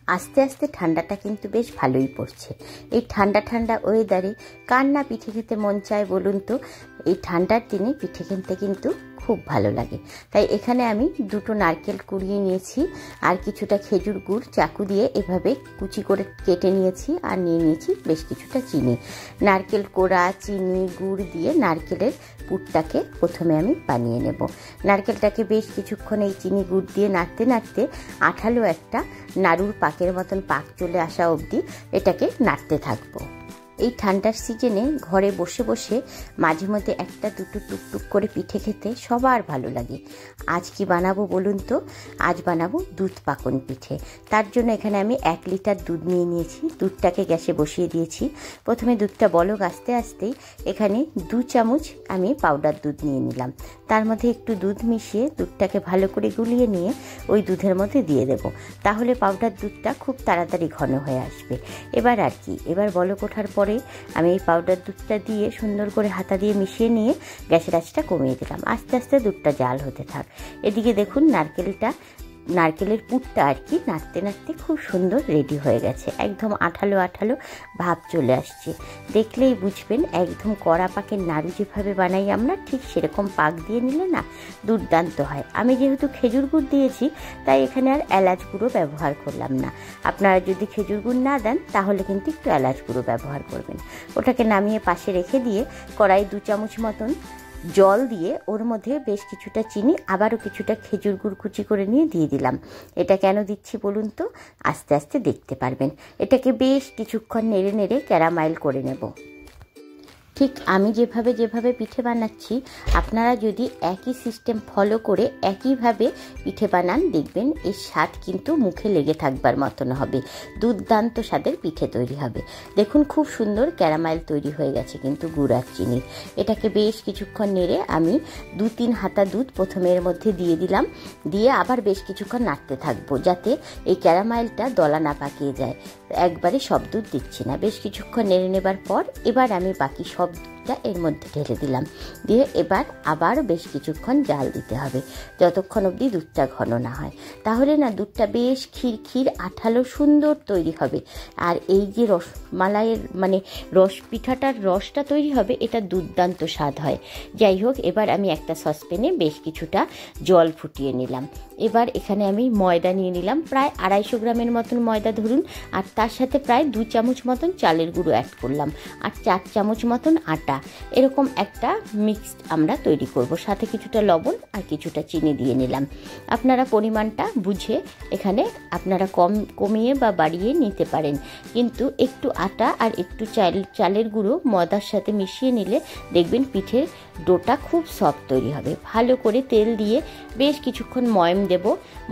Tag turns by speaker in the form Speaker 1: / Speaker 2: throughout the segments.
Speaker 1: আস্তে আস্তে ঠান্ডাটা কিন্তু বেশ ভালোই পড়ছে। এই ঠান্ডা ঠান্ডা ওয়েদারে কার না পিঠে খেতে মন চায় বলুন তো? এই ঠান্ডার দিনে পিঠে খেতে কিন্তু খুব ভালো লাগে। তাই এখানে আমি দুটো নারকেল কুড়িয়ে নিয়েছি আর কিছুটা খেজুর গুড় চাকু দিয়ে এভাবে কুচি করে কেটে নিয়েছি, আর নিয়ে নিয়েছি বেশ কিছুটা চিনি। নারকেল কোড়া, চিনি, গুড় দিয়ে নারকেলের পুরটাকে প্রথমে আমি বানিয়ে নেব। নারকেলটাকে বেশ কিছুক্ষণ এই চিনি গুড় দিয়ে নাড়তে নাড়তে আঠালো একটা নাড়ুর পাকের মতন পাক চলে আসা অবধি এটাকে নাড়তে থাকবো। এই ঠান্ডার সিজনে ঘরে বসে বসে মাঝে মধ্যে একটা দুটো টুকটুক করে পিঠে খেতে সবার ভালো লাগে। আজ কি বানাবো বলুন তো? আজ বানাবো দুধ পাকন পিঠে। তার জন্য এখানে আমি 1 লিটার দুধ নিয়ে নিয়েছি। দুধটাকে গ্যাসে বসিয়ে দিয়েছি। প্রথমে দুধটা বলক আস্তে আস্তেই এখানে 2 চামচ আমি পাউডার দুধ নিয়ে নিলাম। তার মধ্যে একটু দুধ মিশিয়ে দুধটাকে ভালো করে গুলিয়ে নিয়ে ওই দুধের মধ্যে দিয়ে দেব। তাহলে পাউডার দুধটা খুব তাড়াতাড়ি ঘন হয়ে আসবে। এবার বলক ওঠার পরে আমি এই পাউডার দুধটা দিয়ে সুন্দর করে হাতা দিয়ে মিশিয়ে নিয়ে গ্যাসের আঁচটা কমিয়ে দিলাম। আস্তে আস্তে দুধটা জাল হতে থাক। এদিকে দেখুন নারকেলের পুরটা নাড়তে নাড়তে খুব সুন্দর রেডি হয়ে গেছে। একদম আঠালো আঠালো ভাব চলে আসছে। দেখলেই বুঝবেন একদম কড়া পাকের নাড়ু যেভাবে বানাই আমরা, ঠিক সেরকম পাক দিয়ে নিলে না দুর্দান্ত হয়। আমি যেহেতু খেজুর গুড় দিয়েছি তাই এখানে আর এলাচ গুঁড়ো ব্যবহার করলাম না। আপনারা যদি খেজুর গুড় না দেন তাহলে কিন্তু একটু এলাচ গুঁড়ো ব্যবহার করবেন। ওটাকে নামিয়ে পাশে রেখে দিয়ে কড়াই 2 চামচ মতন জল দিয়ে ওর মধ্যে বেশ কিছুটা চিনি, আবারও কিছুটা খেজুর গুড় কুচি করে নিয়ে দিয়ে দিলাম। এটা কেন দিচ্ছি বলুন তো? আস্তে আস্তে দেখতে পারবেন। এটাকে বেশ কিছুক্ষণ নেড়ে নেড়ে ক্যারামাইল করে নেব। ঠিক আমি যেভাবে পিঠে বানাচ্ছি আপনারা যদি একই সিস্টেম ফলো করে একইভাবে পিঠে বানান, দেখবেন এর স্বাদ কিন্তু মুখে লেগে থাকবার মতন হবে। দুর্দান্ত স্বাদের পিঠে তৈরি হবে। দেখুন খুব সুন্দর ক্যারামাইল তৈরি হয়ে গেছে কিন্তু গুড় আর চিনির। এটাকে বেশ কিছুক্ষণ নেড়ে আমি 2-3 হাতা দুধ প্রথমে এর মধ্যে দিয়ে দিলাম। দিয়ে আবার বেশ কিছুক্ষণ নাড়তে থাকবো যাতে এই ক্যারামাইলটা দলা না পাকিয়ে যায়। একবারে সব দুধ দিচ্ছি না। বেশ কিছুক্ষণ নেড়ে নেবার পর এবার আমি বাকি সব দুধটা এর মধ্যে ঢেলে দিলাম। দিয়ে এবার আবার বেশ কিছুক্ষণ জাল দিতে হবে যতক্ষণ অবধি দুধটা ঘন না হয়। তাহলে না দুধটা বেশ ক্ষীর আঠালো সুন্দর তৈরি হবে। আর এই যে রসমালাইয়ের রস পিঠাটার রসটা তৈরি হবে, এটা দুর্দান্ত স্বাদ হয়। যাই হোক, এবার আমি একটা সসপ্যানে বেশ কিছুটা জল ফুটিয়ে নিলাম। এবার এখানে আমি ময়দা নিয়ে নিলাম, প্রায় 250 গ্রামের মতন ময়দা ধরুন, আর তার সাথে প্রায় 2 চামচ মতন চালের গুঁড়ো অ্যাড করলাম, আর 4 চামচ মতন আটা। এরকম একটা মিক্সড আমরা তৈরি করব। সাথে কিছুটা লবণ আর কিছুটা চিনি দিয়ে নিলাম। আপনারা পরিমাণটা বুঝে এখানে আপনারা কমিয়ে বা বাড়িয়ে নিতে পারেন, কিন্তু একটু আটা আর একটু চালের গুঁড়ো ময়দার সাথে মিশিয়ে নিলে দেখবেন পিঠের ডোটা খুব সফট তৈরি হবে। ভালো করে তেল দিয়ে বেশ কিছুক্ষণ ময়ম দেব।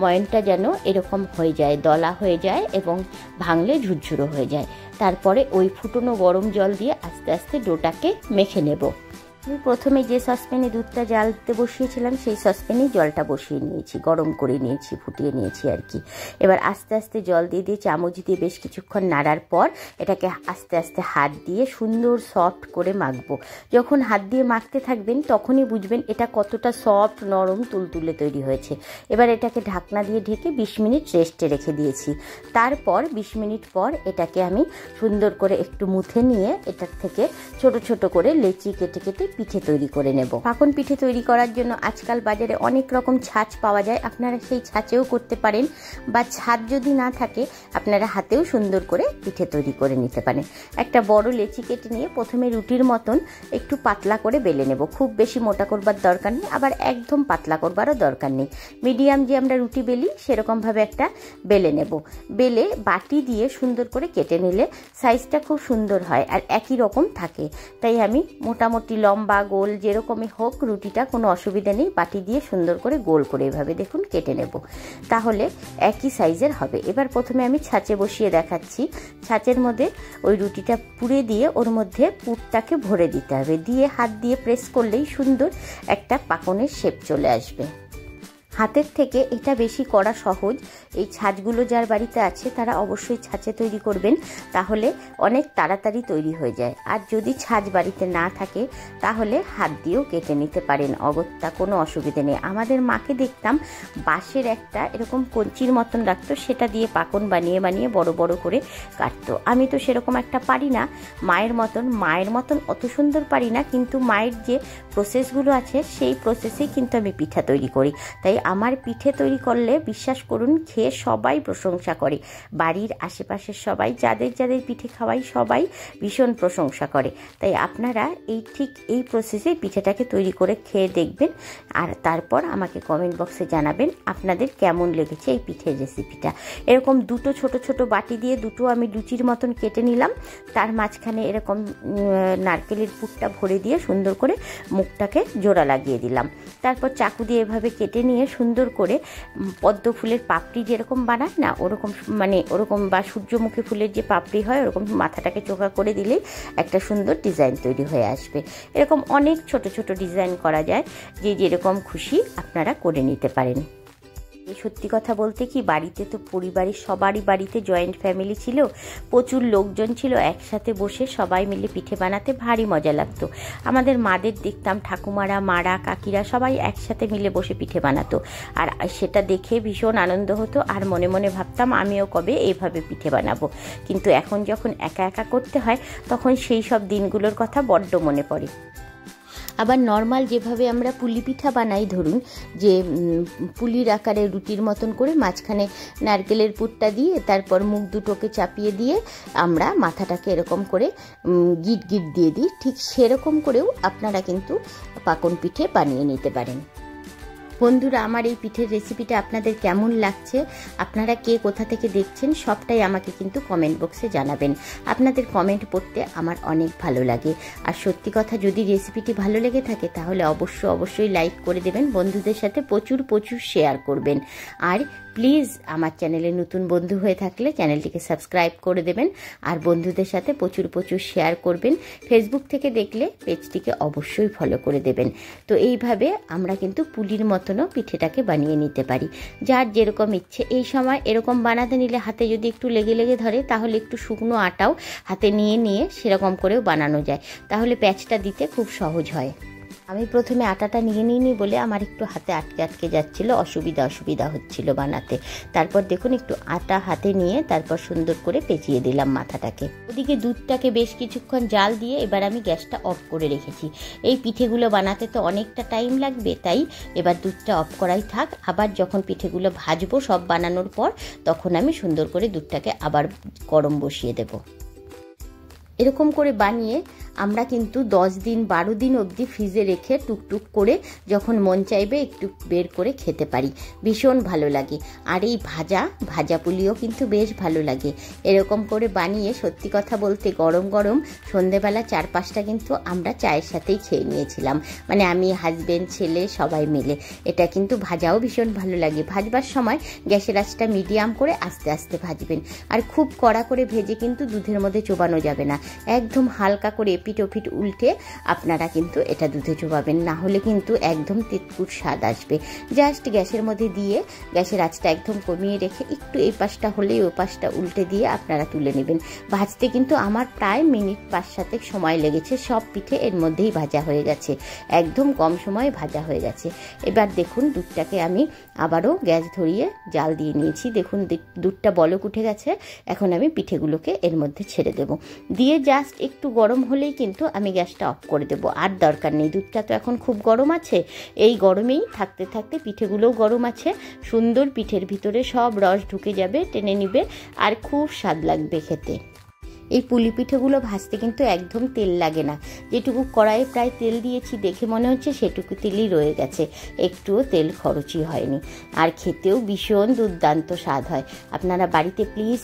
Speaker 1: ময়মটা যেন এরকম হয়ে যায়, দলা হয়ে যায় এবং ভাঙলে ঝুরঝুরো হয়ে যায়। তারপরে ওই ফুটনো গরম জল দিয়ে আস্তে আস্তে ডোটাকে মেখে নেব। আমি প্রথমে যে সসপ্যানে দুধটা জ্বালতে বসিয়েছিলাম সেই সসপ্যানেই জলটা বসিয়ে নিয়েছি, গরম করে নিয়েছি, ফুটিয়ে নিয়েছি আর কি। এবার আস্তে আস্তে জল দিয়ে চামচ দিয়ে বেশ কিছুক্ষণ নাড়ার পর এটাকে আস্তে আস্তে হাত দিয়ে সুন্দর সফট করে মাখবো। যখন হাত দিয়ে মাখতে থাকবেন তখনই বুঝবেন এটা কতটা সফট, নরম, তুলতুলে তৈরি হয়েছে। এবার এটাকে ঢাকনা দিয়ে ঢেকে 20 মিনিট রেস্টে রেখে দিয়েছি। তারপর 20 মিনিট পর এটাকে আমি সুন্দর করে একটু মুথে নিয়ে এটার থেকে ছোট ছোট করে লেচি কেটে কেটে পিঠে তৈরি করে নেব। পাকন পিঠে তৈরি করার জন্য আজকাল বাজারে অনেক রকম ছাঁচ পাওয়া যায়। আপনারা সেই ছাঁচেও করতে পারেন, বা ছাঁচ যদি না থাকে আপনারা হাতেও সুন্দর করে পিঠে তৈরি করে নিতে পারেন। একটা বড় লেচি কেটে নিয়ে প্রথমে রুটির মতন একটু পাতলা করে বেলে নেব। খুব বেশি মোটা করবার দরকার নেই, আবার একদম পাতলা করবারও দরকার নেই। মিডিয়াম যে আমরা রুটি বেলি সেরকমভাবে একটা বেলে নেব। বেলে বাটি দিয়ে সুন্দর করে কেটে নিলে সাইজটা খুব সুন্দর হয় আর একই রকম থাকে। তাই আমি মোটামুটি লম্বা গোল যেরকমই হোক রুটিটা কোনো অসুবিধা নেই, বাটি দিয়ে সুন্দর করে গোল করে এভাবে দেখুন কেটে নেব, তাহলে একই সাইজের হবে। এবার প্রথমে আমি ছাঁচে বসিয়ে দেখাচ্ছি। ছাঁচের মধ্যে ওই রুটিটা পুড়ে দিয়ে ওর মধ্যে পুরটাকে ভরে দিতে হবে। দিয়ে হাত দিয়ে প্রেস করলেই সুন্দর একটা পাকনের শেপ চলে আসবে। হাতের থেকে এটা বেশি করা সহজ। এই ছাঁচগুলো যার বাড়িতে আছে তারা অবশ্যই ছাঁচে তৈরি করবেন, তাহলে অনেক তাড়াতাড়ি তৈরি হয়ে যায়। আর যদি ছাঁচ বাড়িতে না থাকে তাহলে হাত দিয়েও কেটে নিতে পারেন, অগত্যা কোনো অসুবিধে নেই। আমাদের মাকে দেখতাম বাঁশের একটা এরকম কঞ্চির মতন রাখতো, সেটা দিয়ে পাকন বানিয়ে বানিয়ে বড় বড় করে কাটতো। আমি তো সেরকম একটা পারি না মায়ের মতন অত সুন্দর পারি না, কিন্তু মায়ের যে প্রসেসগুলো আছে সেই প্রসেসেই কিন্তু আমি পিঠা তৈরি করি। তাই আমার পিঠে তৈরি করলে বিশ্বাস করুন খেয়ে সবাই প্রশংসা করে, বাড়ির আশেপাশের সবাই যাদের যাদের পিঠে খাওয়াই সবাই ভীষণ প্রশংসা করে। তাই আপনারা ঠিক এই প্রসেসে পিঠেটাকে তৈরি করে খেয়ে দেখবেন, আর তারপর আমাকে কমেন্ট বক্সে জানাবেন আপনাদের কেমন লেগেছে এই পিঠের রেসিপিটা। এরকম দুটো ছোট ছোট বাটি দিয়ে দুটো আমি লুচির মতন কেটে নিলাম, তার মাঝখানে এরকম নারকেলের পুরটা ভরে দিয়ে সুন্দর করে মুখটাকে জোড়া লাগিয়ে দিলাম। তারপর চাকু দিয়ে এভাবে কেটে নিয়ে সুন্দর করে পদ্ম ফুলের পাপড়ি যেরকম বানায় না ওরকম বা সূর্যমুখী ফুলের যে পাপড়ি হয় ওরকম মাথাটাকে চোখা করে দিলেই একটা সুন্দর ডিজাইন তৈরি হয়ে আসবে। এরকম অনেক ছোট ছোট ডিজাইন করা যায়, যে যেরকম খুশি আপনারা করে নিতে পারেন। সত্যি কথা বলতে কি, বাড়িতে তো পরিবারের সবারই বাড়িতে জয়েন্ট ফ্যামিলি ছিল, প্রচুর লোকজন ছিল, একসাথে বসে সবাই মিলে পিঠে বানাতে ভারী মজা লাগতো। আমাদের মাদের দেখতাম ঠাকুমারা, মারা, কাকিরা সবাই একসাথে মিলে বসে পিঠে বানাতো, আর সেটা দেখে ভীষণ আনন্দ হতো। আর মনে মনে ভাবতাম আমিও কবে এইভাবে পিঠে বানাবো। কিন্তু এখন যখন একা একা করতে হয় তখন সেই সব দিনগুলোর কথা বড্ড মনে পড়ে। আবার নর্মাল যেভাবে আমরা পুলি পিঠা বানাই, ধরুন যে পুলির আকারে রুটির মতন করে মাঝখানে নারকেলের পুরটা দিয়ে তারপর মুখ দুটোকে চাপিয়ে দিয়ে আমরা মাথাটাকে এরকম করে গিট গিট দিয়ে দিই, ঠিক সেরকম করেও আপনারা কিন্তু পাকন পিঠে বানিয়ে নিতে পারেন। বন্ধুরা, আমার এই পিঠের রেসিপিটা আপনাদের কেমন লাগছে, আপনারা কে কোথা থেকে দেখছেন সবটাই আমাকে কিন্তু কমেন্ট বক্সে জানাবেন। আপনাদের কমেন্ট পড়তে আমার অনেক ভালো লাগে। আর সত্যি কথা, যদি রেসিপিটি ভালো লেগে থাকে তাহলে অবশ্যই লাইক করে দেবেন, বন্ধুদের সাথে প্রচুর শেয়ার করবেন। আর প্লিজ আমার চ্যানেলে নতুন বন্ধু হয়ে থাকলে চ্যানেলটিকে সাবস্ক্রাইব করে দেবেন, আর বন্ধুদের সাথে প্রচুর শেয়ার করবেন। ফেসবুক থেকে দেখলে পেজটিকে অবশ্যই ফলো করে দেবেন। তো এইভাবে আমরা কিন্তু পুলির মতনও পিঠেটাকে বানিয়ে নিতে পারি, যার যেরকম ইচ্ছে। এই সময় এরকম বানাতে নিলে হাতে যদি একটু লেগে ধরে তাহলে একটু শুকনো আটাও হাতে নিয়ে সেরকম করেও বানানো যায়, তাহলে প্যাঁচটা দিতে খুব সহজ হয়। আমি প্রথমে আটাটা নিয়ে নিইনি বলে আমার একটু হাতে আটকে যাচ্ছিল, অসুবিধা হচ্ছিল বানাতে। তারপর দেখুন একটু আটা হাতে নিয়ে তারপর সুন্দর করে পেঁচিয়ে দিলাম মাথাটাকে। ওদিকে দুধটাকে বেশ কিছুক্ষণ জাল দিয়ে এবার আমি গ্যাসটা অফ করে রেখেছি। এই পিঠেগুলো বানাতে তো অনেকটা টাইম লাগবে, তাই এবার দুধটা অফ করাই থাক। আবার যখন পিঠেগুলো ভাজবো সব বানানোর পর, তখন আমি সুন্দর করে দুধটাকে আবার গরম বসিয়ে দেব। এরকম করে বানিয়ে আমরা কিন্তু 10 দিন 12 দিন অবধি ফ্রিজে রেখে টুকটুক করে যখন মন চাইবে একটু বের করে খেতে পারি, ভীষণ ভালো লাগে। আর এই ভাজা পুলিও কিন্তু বেশ ভালো লাগে। এরকম করে বানিয়ে সত্যি কথা বলতে গরম সন্ধেবেলা 4-5টা কিন্তু আমরা চায়ের সাথেই খেয়ে নিয়েছিলাম, মানে আমি, হাজবেন্ড, ছেলে সবাই মিলে। এটা কিন্তু ভাজাও ভীষণ ভালো লাগে। ভাজবার সময় গ্যাসের আঁচটা মিডিয়াম করে আস্তে আস্তে ভাজবেন, আর খুব কড়া করে ভেজে কিন্তু দুধের মধ্যে চোবানো যাবে না। একদম হালকা করে এপিট ওপিট উল্টে আপনারা কিন্তু এটা দুধে চোবাবেন, না হলে কিন্তু একদম তিতকুট স্বাদ আসবে। জাস্ট গ্যাসের মধ্যে দিয়ে গ্যাসের আঁচটা একদম কমিয়ে রেখে একটু এই পাশটা হলেই ওই পাশটা উল্টে দিয়ে আপনারা তুলে নেবেন। ভাজতে কিন্তু আমার প্রায় মিনিট 5-7 সময় লেগেছে, সব পিঠে এর মধ্যেই ভাজা হয়ে গেছে, একদম কম সময়ে ভাজা হয়ে গেছে। এবার দেখুন দুধটাকে আমি আবারও গ্যাস ধরিয়ে জাল দিয়ে নিয়েছি। দেখুন দুধটা বলক উঠে গেছে। এখন আমি পিঠেগুলোকে এর মধ্যে ছেড়ে দেব, দিয়ে জাস্ট একটু গরম হলেই কিন্তু আমি গ্যাসটা অফ করে দেবো। আর দরকার নেই, দুধটা তো এখন খুব গরম আছে, এই গরমেই থাকতে পিঠেগুলোও গরম আছে, সুন্দর পিঠের ভিতরে সব রস ঢুকে যাবে, টেনে নিবে, আর খুব স্বাদ লাগবে খেতে। এই পুলি পিঠেগুলো ভাজতে কিন্তু একদম তেল লাগে না, যেটুকু কড়াইয়ে প্রায় তেল দিয়েছি দেখে মনে হচ্ছে সেটুকু তেলই রয়ে গেছে, একটুও তেল খরচই হয়নি। আর খেতেও ভীষণ দুর্দান্ত স্বাদ হয়। আপনারা বাড়িতে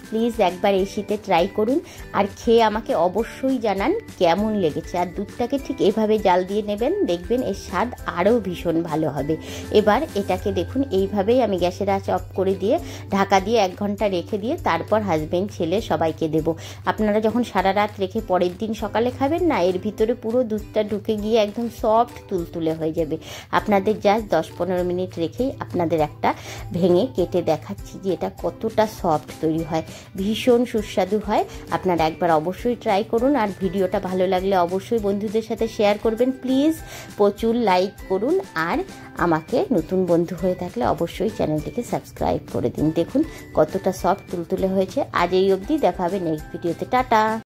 Speaker 1: প্লিজ একবার এই শীতে ট্রাই করুন, আর খেয়ে আমাকে অবশ্যই জানান কেমন লেগেছে। আর দুধটাকে ঠিক এভাবে জাল দিয়ে নেবেন, দেখবেন এর স্বাদ আরও ভীষণ ভালো হবে। এবার এটাকে দেখুন এইভাবেই আমি গ্যাসের আঁচ অফ করে দিয়ে ঢাকা দিয়ে 1 ঘন্টা রেখে দিয়ে তারপর হাজবেন্ড, ছেলে সবাইকে দেবো। আপনারা আপনারা যখন সারা রাত রেখে পরের দিন সকালে খাবেন না, এর ভিতরে পুরো দুধটা ঢুকে গিয়ে একদম সফট তুলতুলে হয়ে যাবে। আপনাদের জাস্ট 10-15 মিনিট রেখেই আপনাদের একটা ভেঙে কেটে দেখাচ্ছি যে এটা কতটা সফট তৈরি হয়, ভীষণ সুস্বাদু হয়। আপনারা একবার অবশ্যই ট্রাই করুন, আর ভিডিওটা ভালো লাগলে অবশ্যই বন্ধুদের সাথে শেয়ার করবেন প্লিজ, প্রচুর লাইক করুন, আর আমাকে নতুন বন্ধু হয়ে থাকলে অবশ্যই চ্যানেলটিকে সাবস্ক্রাইব করে দিন। দেখুন কতটা সফট তুলতুলে হয়েছে। আজ এই অবধি, দেখা হবে নেক্সট ভিডিওতে। টাটা।